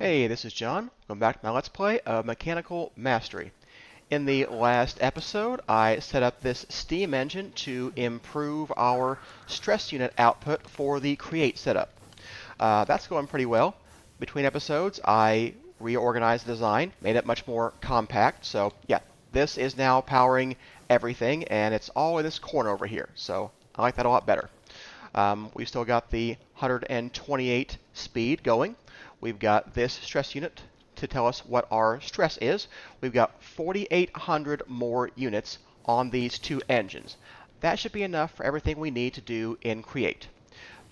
Hey, this is John. Welcome back to my Let's Play of Mechanical Mastery. In the last episode, I set up this steam engine to improve our stress unit output for the Create setup. That's going pretty well. Between episodes, I reorganized the design, made it much more compact. So yeah, this is now powering everything, and it's all in this corner over here. So I like that a lot better. We've still got the 128 speed going. We've got this stress unit to tell us what our stress is. We've got 4,800 more units on these two engines. That should be enough for everything we need to do in Create.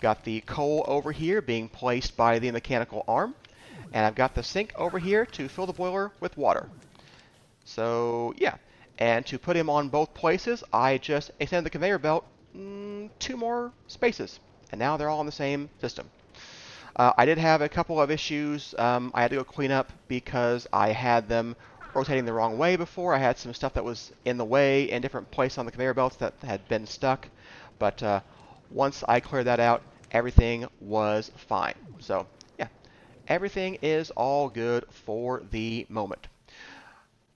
Got the coal over here being placed by the mechanical arm, and I've got the sink over here to fill the boiler with water. So yeah, and to put him on both places, I just extended the conveyor belt two more spaces, and now they're all in the same system. I did have a couple of issues I had to go clean up because I had them rotating the wrong way before. I had some stuff that was in the way in different places on the conveyor belts that had been stuck. But once I cleared that out, everything was fine. So yeah, everything is all good for the moment.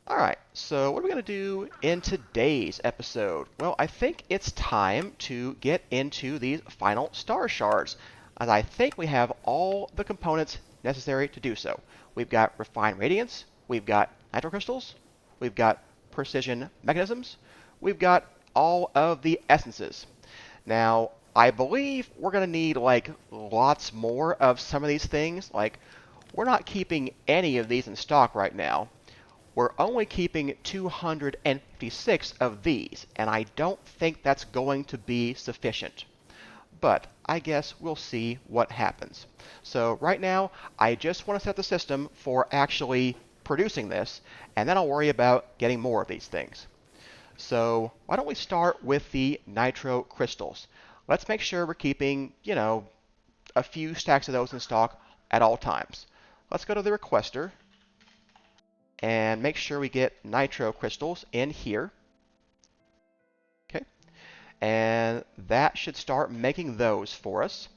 Alright, so what are we going to do in today's episode? Well, I think it's time to get into these final star shards, as I think we have all the components necessary to do so. We've got refined radiance, we've got nitrocrystals, we've got precision mechanisms, we've got all of the essences. Now, I believe we're going to need like lots more of some of these things. Like, we're not keeping any of these in stock right now. We're only keeping 256 of these, and I don't think that's going to be sufficient. But I guess we'll see what happens. So right now, I just want to set the system for actually producing this, and then I'll worry about getting more of these things. So why don't we start with the nitro crystals? Let's make sure we're keeping, a few stacks of those in stock at all times. Let's go to the requester and make sure we get nitro crystals in here. Okay, and that should start making those for us.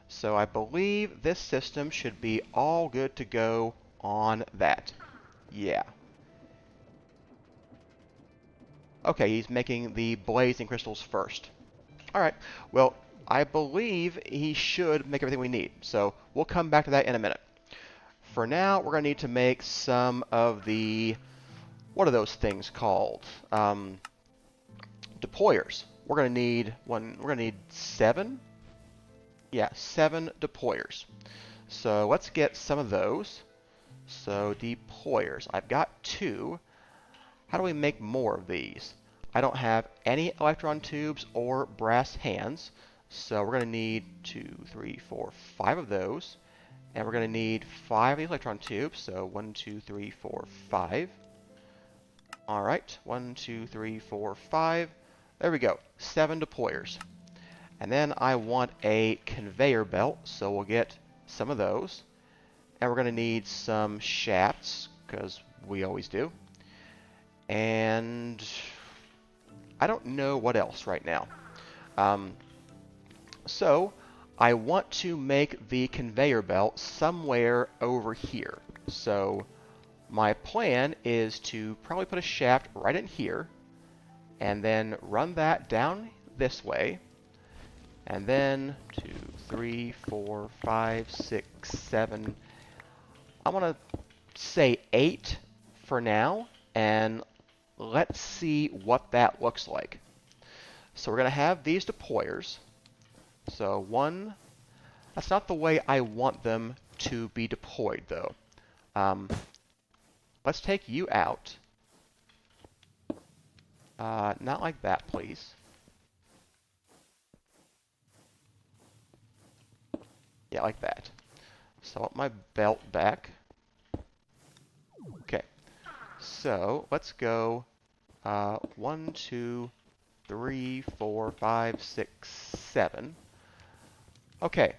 So I believe this system should be all good to go on that. Yeah. Okay, he's making the blazing crystals first. Alright, well, I believe he should make everything we need. So we'll come back to that in a minute. For now, we're going to need to make some of the, what are those things called? Deployers. We're going to need one. We're going to need 7. Yeah, 7 deployers. So let's get some of those. So deployers. I've got 2. How do we make more of these? I don't have any electron tubes or brass hands. So we're going to need 2, 3, 4, 5 of those. And we're going to need 5 of the electron tubes. So 1, 2, 3, 4, 5. Alright, 1, 2, 3, 4, 5. There we go, 7 deployers. And then I want a conveyor belt, so we'll get some of those. And we're going to need some shafts, because we always do. And I don't know what else right now. So I want to make the conveyor belt somewhere over here. So my plan is to probably put a shaft right in here, and then run that down this way, and then 2, 3, 4, 5, 6, 7. I want to say 8 for now, and let's see what that looks like. So we're going to have these deployers. So 1, that's not the way I want them to be deployed though. Let's take you out. Not like that, please. Yeah, like that. So I want my belt back. Okay. So let's go 1, 2, 3, 4, 5, 6, 7. Okay.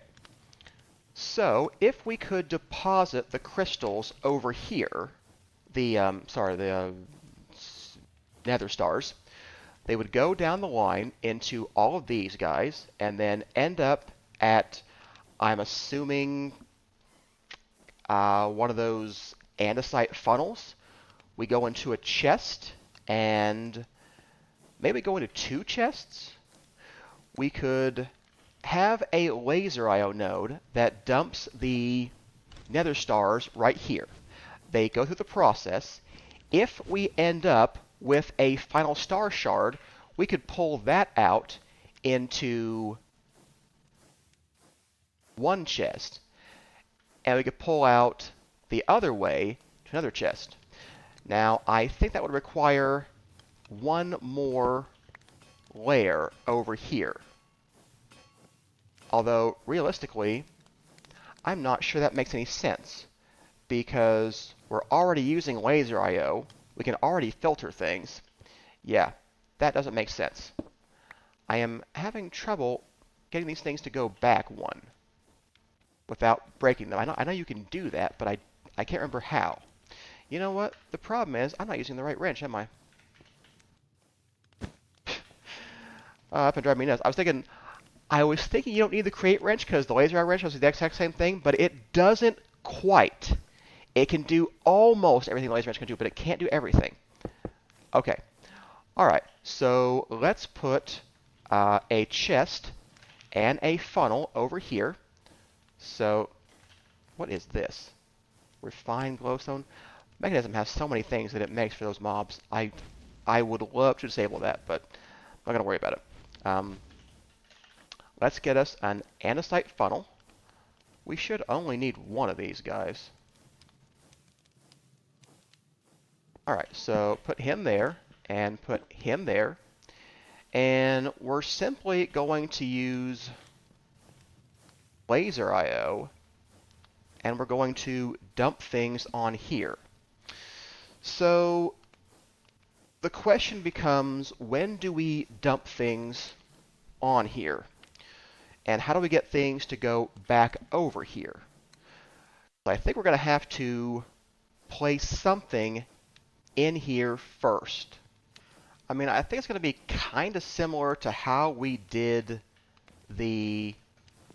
So if we could deposit the crystals over here, the nether stars, they would go down the line into all of these guys and then end up at, I'm assuming, one of those andesite funnels. We go into a chest, and maybe go into two chests. We could have a laser IO node that dumps the nether stars right here. They go through the process. If we end up with a final star shard, we could pull that out into one chest, and we could pull out the other way to another chest. Now, I think that would require one more layer over here. Although, realistically, I'm not sure that makes any sense, because we're already using laser IO. We can already filter things. Yeah, that doesn't make sense. I am having trouble getting these things to go back one without breaking them. I know you can do that, but I can't remember how. You know what? The problem is I'm not using the right wrench, am I? That's been driving me nuts. I was thinking you don't need the create wrench because the laser eye wrench does the exact same thing, but it doesn't quite. It can do almost everything the laser wrench can do, but it can't do everything. Okay. All right. So let's put a chest and a funnel over here. So what is this? Refined glowstone? Mechanism has so many things that it makes for those mobs. I would love to disable that, but I'm not going to worry about it. Let's get us an andesite funnel. We should only need one of these guys. Alright, so put him there, and put him there. And we're simply going to use laser IO, and we're going to dump things on here. So the question becomes, when do we dump things on here? And how do we get things to go back over here? So I think we're going to have to place something in here first. I mean, I think it's going to be kind of similar to how we did the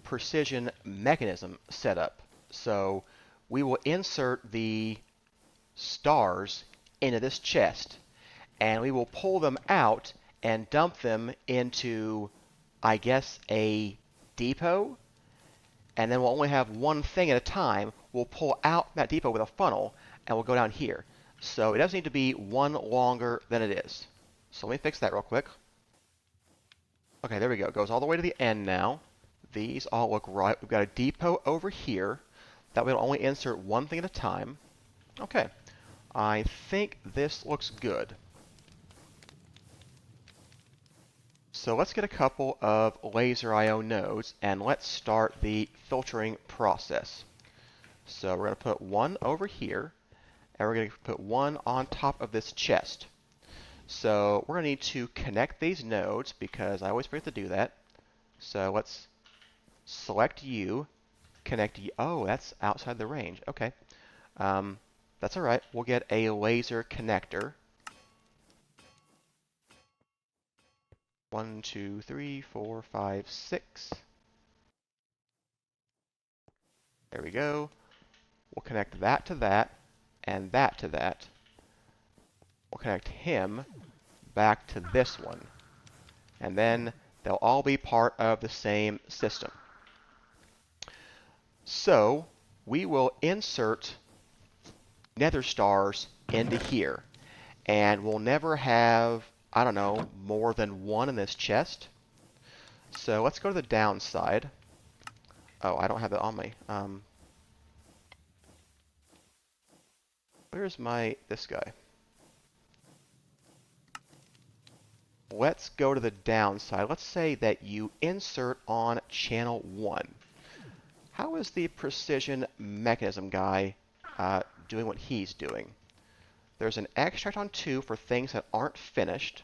precision mechanism setup. So we will insert the stars into this chest, and we will pull them out and dump them into, I guess, a depot, and then we'll only have one thing at a time. We'll pull out that depot with a funnel, and we'll go down here. So it doesn't need to be one longer than it is. So let me fix that real quick. Okay, there we go. It goes all the way to the end now. These all look right. We've got a depot over here. That way it'll only insert one thing at a time. Okay. I think this looks good. So let's get a couple of laser IO nodes, and let's start the filtering process. So we're going to put one over here, and we're going to put one on top of this chest. So we're going to need to connect these nodes, because I always forget to do that. So let's select you, connect you. Oh, that's outside the range. Okay. That's all right. We'll get a laser connector. 1, 2, 3, 4, 5, 6. There we go. We'll connect that to that, and that to that. We'll connect him back to this one. And then they'll all be part of the same system. So we will insert nether stars into here. And we'll never have, I don't know, more than one in this chest. So let's go to the downside. Oh, I don't have it on me. Where's this guy? Let's go to the downside. Let's say that you insert on channel 1. How is the precision mechanism guy doing what he's doing? There's an extract on 2 for things that aren't finished.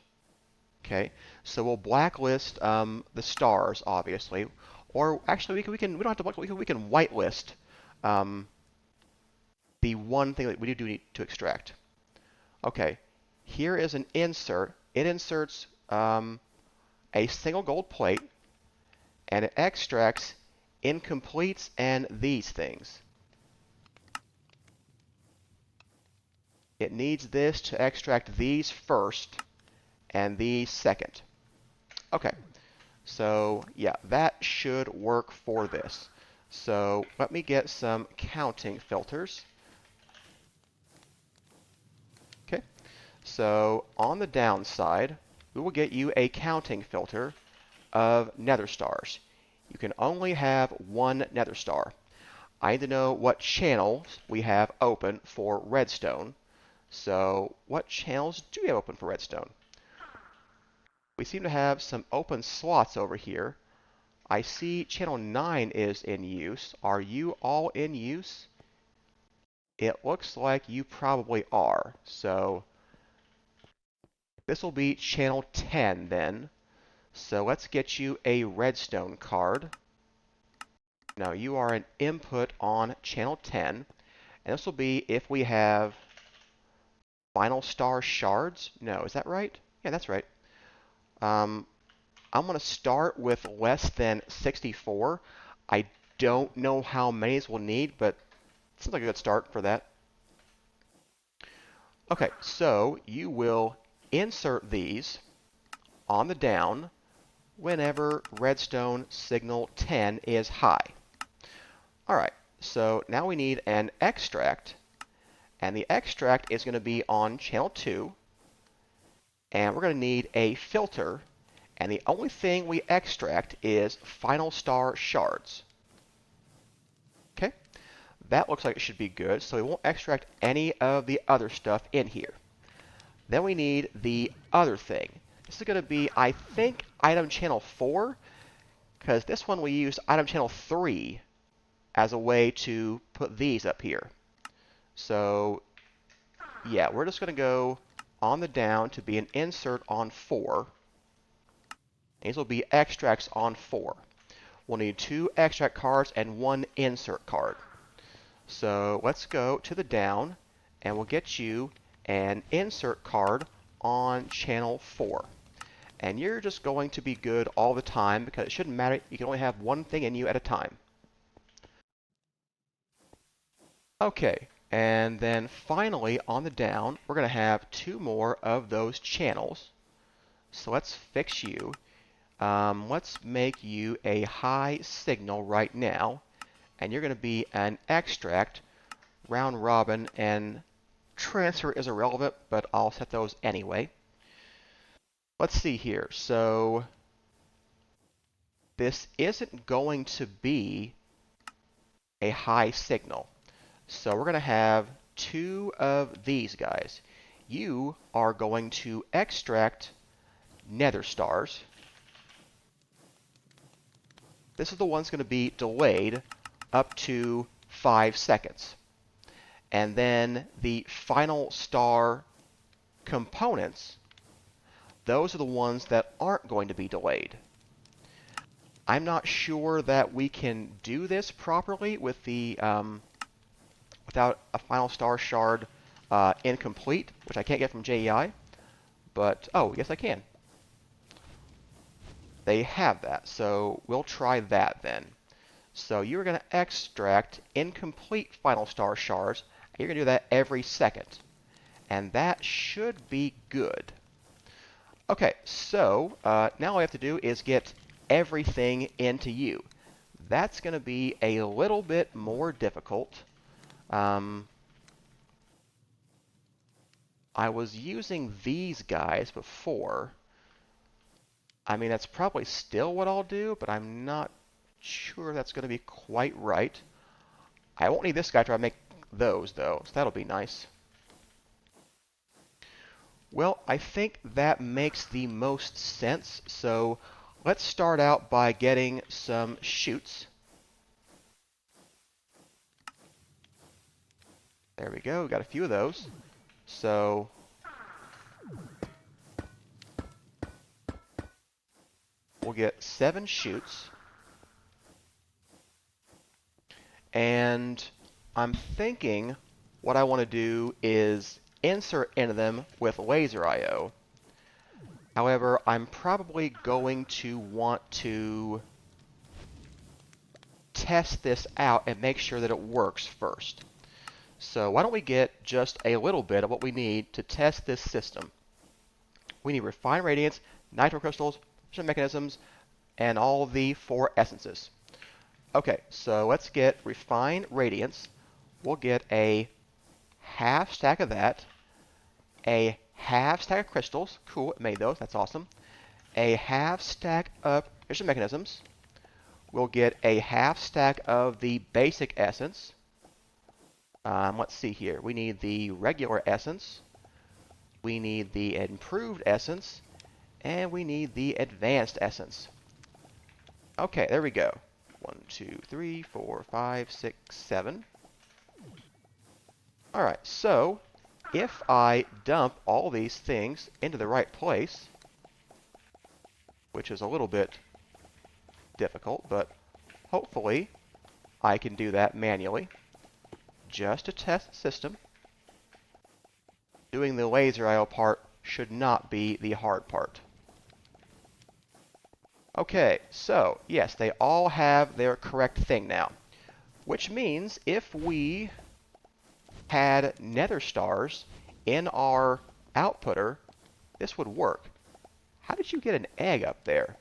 Okay, so we'll blacklist the stars, obviously, or actually we don't have to blacklist. We can whitelist the one thing that we do need to extract. Okay, here is an insert. It inserts a single gold plate, and it extracts incompletes and these things. it needs this to extract these first and these second. Okay, so yeah, that should work for this. So let me get some counting filters. Okay, so on the downside, we will get you a counting filter of nether stars. You can only have one nether star. I need to know what channels we have open for redstone. So what channels do we have open for redstone? We seem to have some open slots over here. I see channel 9 is in use. Are you all in use? It looks like you probably are. So this will be channel 10 then. So let's get you a redstone card. Now you are an input on channel 10. And this will be if we have final star shards. No, is that right? Yeah, that's right. I'm going to start with less than 64. I don't know how many we'll need, but it seems like a good start for that. Okay, so you will insert these on the down whenever redstone signal 10 is high. All right, so now we need an extract, and the extract is going to be on channel 2, and we're going to need a filter, and the only thing we extract is final star shards. Okay, that looks like it should be good, so we won't extract any of the other stuff in here. Then we need the other thing. This is going to be, I think, item channel 4, because this one we used item channel 3 as a way to put these up here. So, yeah, we're just going to go on the down to be an insert on 4. These will be extracts on 4. We'll need 2 extract cards and 1 insert card. So let's go to the down, and we'll get you an insert card on channel 4. And you're just going to be good all the time because it shouldn't matter. You can only have one thing in you at a time. Okay, and then finally on the down, we're going to have 2 more of those channels. So let's fix you. Let's make you a high signal right now. And you're going to be an extract, round robin, and transfer is irrelevant, but I'll set those anyway. Let's see here. So this isn't going to be a high signal. So we're going to have 2 of these guys. You are going to extract nether stars. This is the one that's going to be delayed up to 5 seconds. And then the final star components, those are the ones that aren't going to be delayed. I'm not sure that we can do this properly with the without a final star shard incomplete, which I can't get from JEI. But, oh, yes I can. They have that, so we'll try that then. So you're going to extract incomplete final star shards, and you're going to do that every second. And that should be good. Okay, so now all we have to do is get everything into you. That's going to be a little bit more difficult. I was using these guys before. I mean, that's probably still what I'll do, but I'm not sure that's going to be quite right. I won't need this guy to make those, though, so that'll be nice. Well, I think that makes the most sense, so let's start out by getting some chutes. There we go, got a few of those. So we'll get 7 chutes. And I'm thinking what I want to do is insert into them with laser IO. However, I'm probably going to want to test this out and make sure that it works first. So why don't we get just a little bit of what we need to test this system? We need refined radiance, nitrocrystals, mechanisms, and all the 4 essences. Okay, so let's get refined radiance. We'll get a half stack of that, a half stack of crystals. Cool, it made those. That's awesome. A half stack of mechanisms. We'll get a half stack of the basic essence. Let's see here. We need the regular essence. We need the improved essence. And we need the advanced essence. Okay, there we go. 1, 2, 3, 4, 5, 6, 7. Alright, so if I dump all these things into the right place, which is a little bit difficult, but hopefully I can do that manually, just to test the system. Doing the laser IO part should not be the hard part. Okay, so yes, they all have their correct thing now, which means if we had nether stars in our outputter, this would work. How did you get an egg up there?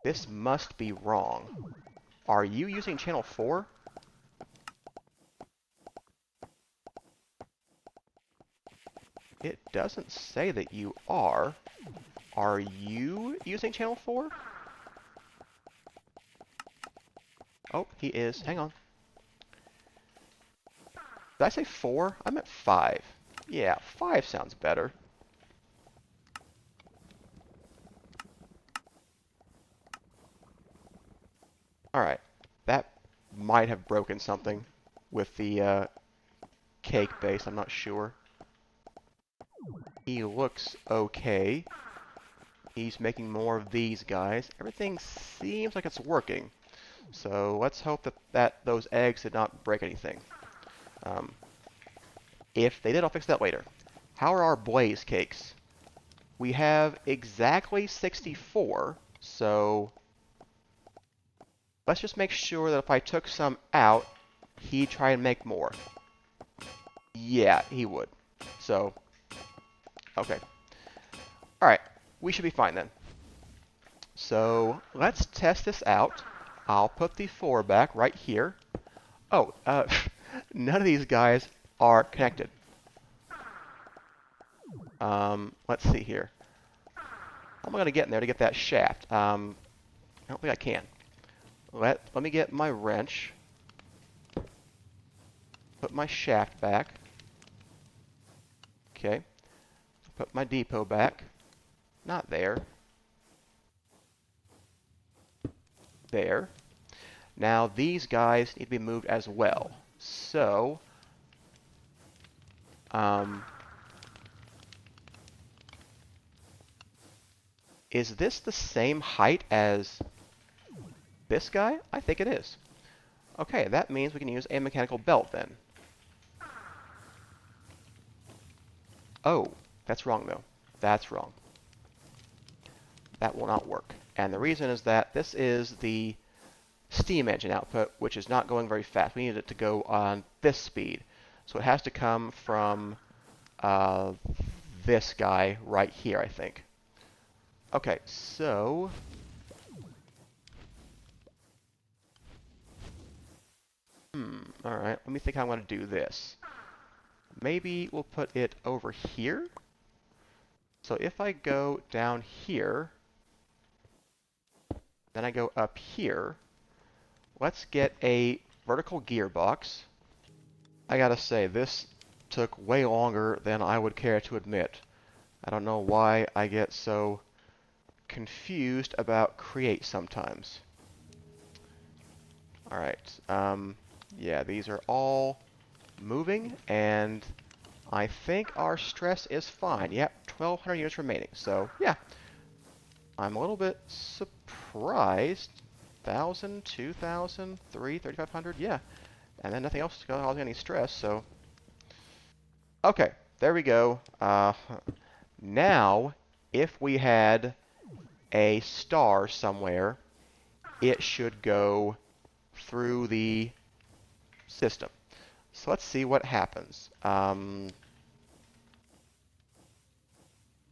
This must be wrong. Are you using channel 4? It doesn't say that you are. Are you using channel 4? Oh, he is. Hang on. Did I say 4? I meant 5. Yeah, 5 sounds better. Alright, that might have broken something with the cake base, I'm not sure. He looks okay. He's making more of these guys. Everything seems like it's working. So let's hope that those eggs did not break anything. If they did, I'll fix that later. How are our blaze cakes? We have exactly 64, so let's just make sure that if I took some out, he'd try and make more. Yeah, he would. So, okay. Alright, we should be fine then. So, let's test this out. I'll put the 4 back right here. Oh, none of these guys are connected. Let's see here. How am I going to get in there to get that shaft? I don't think I can. Let me get my wrench. Put my shaft back. Okay. Put my depot back. Not there. There. Now these guys need to be moved as well. So, is this the same height as this guy? I think it is. Okay, that means we can use a mechanical belt then. Oh, that's wrong though. That's wrong. That will not work. And the reason is that this is the steam engine output, which is not going very fast. We need it to go on this speed. So it has to come from this guy right here, I think. Okay, so alright, let me think how I'm going to do this. Maybe we'll put it over here. So if I go down here, then I go up here, let's get a vertical gearbox. I gotta say, this took way longer than I would care to admit. I don't know why I get so confused about create sometimes. Alright, yeah, these are all moving, and I think our stress is fine. Yep, 1,200 units remaining, so yeah. I'm a little bit surprised. 1,000, 2,000, 3,500, yeah. And then nothing else causing any stress, so. Okay, there we go. Now, if we had a star somewhere, it should go through the system. So let's see what happens.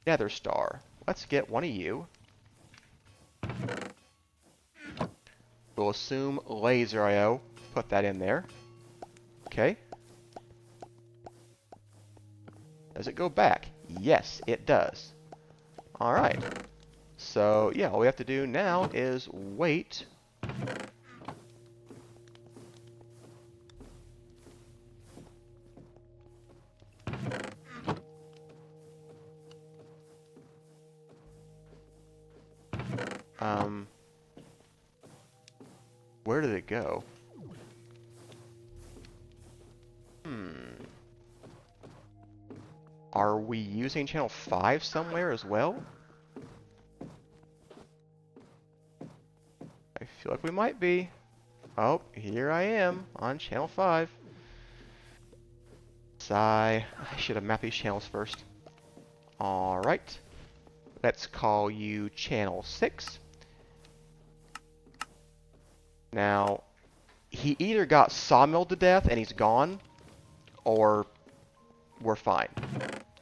Nether Star. Let's get one of you. We'll assume laser IO. Put that in there. Okay. Does it go back? Yes, it does. Alright. So, yeah, all we have to do now is wait. Where did it go? Are we using channel 5 somewhere as well? I feel like we might be. Oh, here I am on channel 5. I should have mapped these channels first. Alright. Let's call you channel 6. Now, he either got sawmilled to death and he's gone, or we're fine.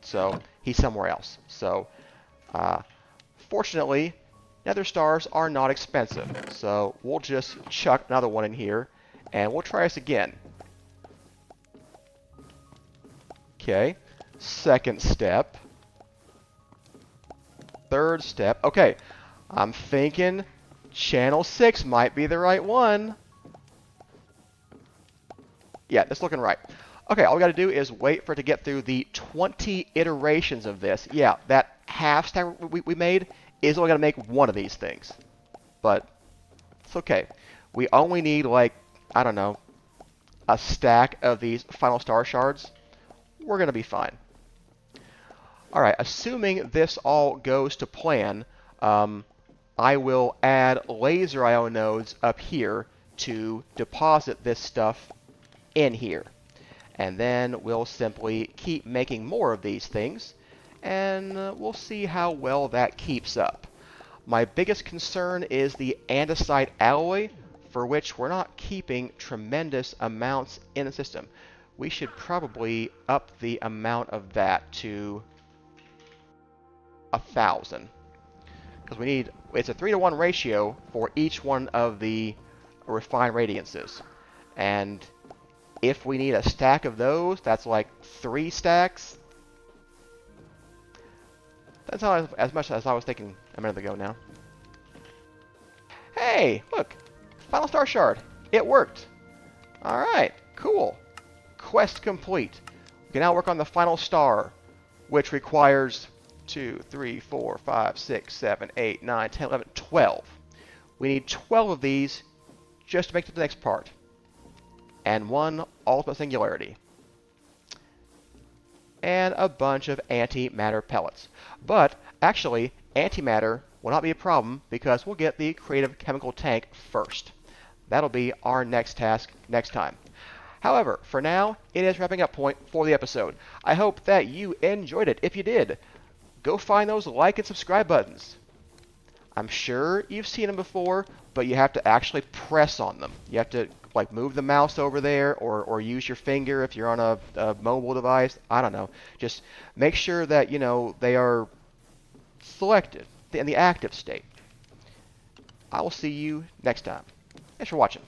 So, he's somewhere else. So, fortunately, nether stars are not expensive. So, we'll just chuck another one in here, and we'll try this again. Okay. Second step. Third step. Okay. I'm thinking channel 6 might be the right one. Yeah, that's looking right. Okay, all we got to do is wait for it to get through the 20 iterations of this. Yeah, that half stack we made is only going to make one of these things. But it's okay. We only need, like, I don't know, a stack of these final star shards. We're going to be fine. Alright, assuming this all goes to plan, I will add laser IO nodes up here to deposit this stuff in here. And then we'll simply keep making more of these things, and we'll see how well that keeps up. My biggest concern is the andesite alloy, for which we're not keeping tremendous amounts in the system. We should probably up the amount of that to 1,000. Because we need, it's a 3-to-1 ratio for each one of the refined radiances. And if we need a stack of those, that's like 3 stacks. That's not as much as I was thinking a minute ago now. Hey, look, final star shard. It worked. Alright, cool. Quest complete. We can now work on the final star, which requires 2, 3, 4, 5, 6, 7, 8, 9, 10, 11, 12. We need 12 of these just to make it to the next part. And 1 ultimate singularity. And a bunch of antimatter pellets. But, actually, antimatter will not be a problem because we'll get the creative chemical tank first. That'll be our next task next time. However, for now, it is wrapping up point for the episode. I hope that you enjoyed it. If you did, go find those like and subscribe buttons. I'm sure you've seen them before, but you have to actually press on them. You have to like move the mouse over there or use your finger if you're on a mobile device. I don't know. Just make sure that, you know, they are selected in the active state. I will see you next time. Thanks for watching.